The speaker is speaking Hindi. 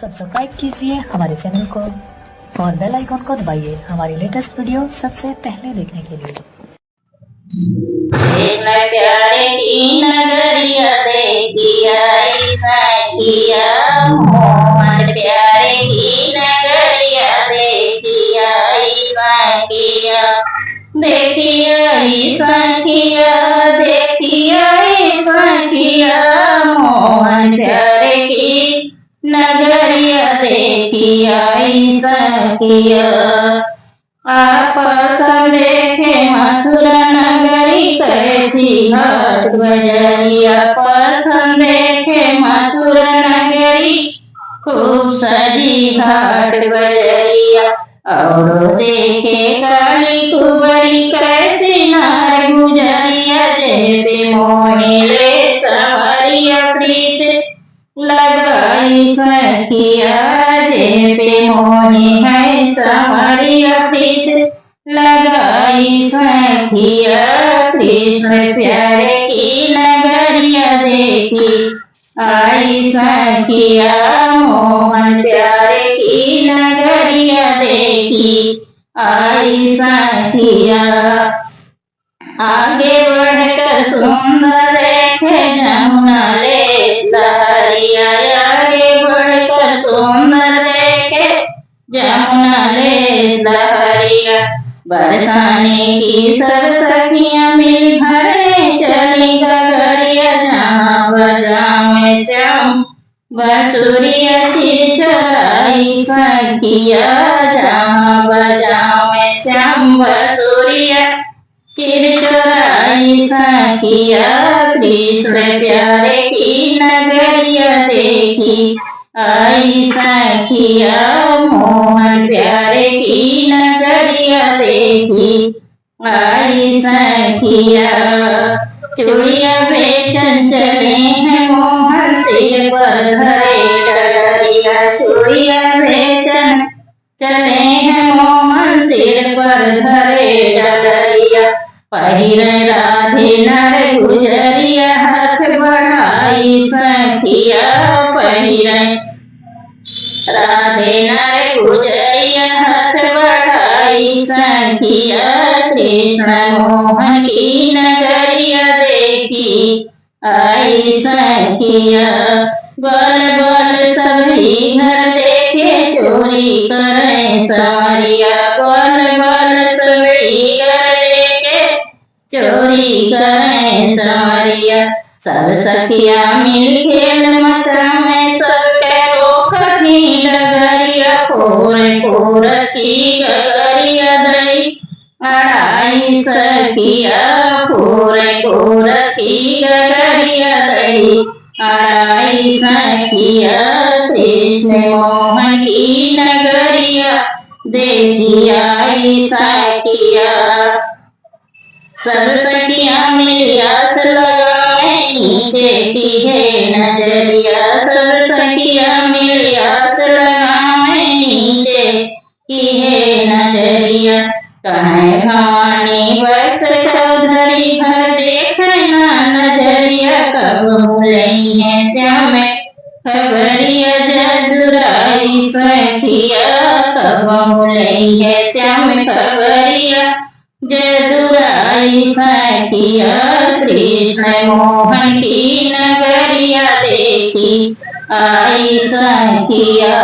सब्सक्राइब कीजिए हमारे चैनल को और बेल आइकॉन को दबाइए हमारी लेटेस्ट वीडियो सबसे पहले देखने के लिए। प्यारे की नगरिया देखिया सखिया मोहन प्यारे की नगरिया देखिया सखिया मोहन प्यारे की नगरिया देखिया सखिया आप देखे मथुरा नगरी कैसी हाट बजरिया प्रथम देखे मथुरा नगरी खूब सजी घाट बजरिया और देखे काली कुबरी कैसी नार गुजरिया जेबे मोहे ले सवरिया प्रीत लगाई सखिया जेबे मोहे है सवरिया प्रीत लगाई सखिया कृष्ण प्यारे की नगरिया देखी आई सखिया मोहन प्यारे की नगरिया देखी आई सखिया आगे बढ़कर सुंदर देखे जमुना ले लहरिया आगे बढ़कर सुंदर देखे जमुना ले लहरिया बरसाने की सब सखियां मिल भरे चली गगरिया जहाँ बजावे श्याम बंसुरिया चिरचराई सखिया जहाँ बजावे श्याम बंसुरिया चिरचराई सखिया कृष्ण प्यारे की नगरिया देखी आई सखिया मोहन प्यारे की नगरिया देखी आई सखिया चूड़िया बेचन चले हैं मोहन सिर पर धरे डगरिया चूड़िया बेचन चले हैं मोहन सिर पर धरे डगरिया पहिरे राधे नर गुजरिया हाथ बढ़ाई सखिया पहिरे राधे नर गुजरिया हाथ बढ़ाई सखिया कृष्ण मोहन की नगरिया देखी आई सखिया बल बल सभी घर देखे चोरी करे सवरिया बल बल सभी घर देखे चोरी करे सवरिया सब सखिया मिल खेल मचावे सबके रोकनी लगरिया कोरस की गगरिया दई अड़ाई सखिया कोरस की गगरिया दई अड़ाई सखिया कृष्ण मोहन की नगरिया देखिया सखिया सब सखिया मिल आस लगाए नीचे की है नजरिया सब सखिया मिल आस लगाए नीचे की है नजरिया कहे भवानी बस चौधरी घर देखना नजरिया कब भूलई है श्याम खबरिया जदुराई सखिया कब भूलई है श्याम खबरिया जदुराई सखिया कृष्ण मोहन की नगरिया देखी आई सखिया।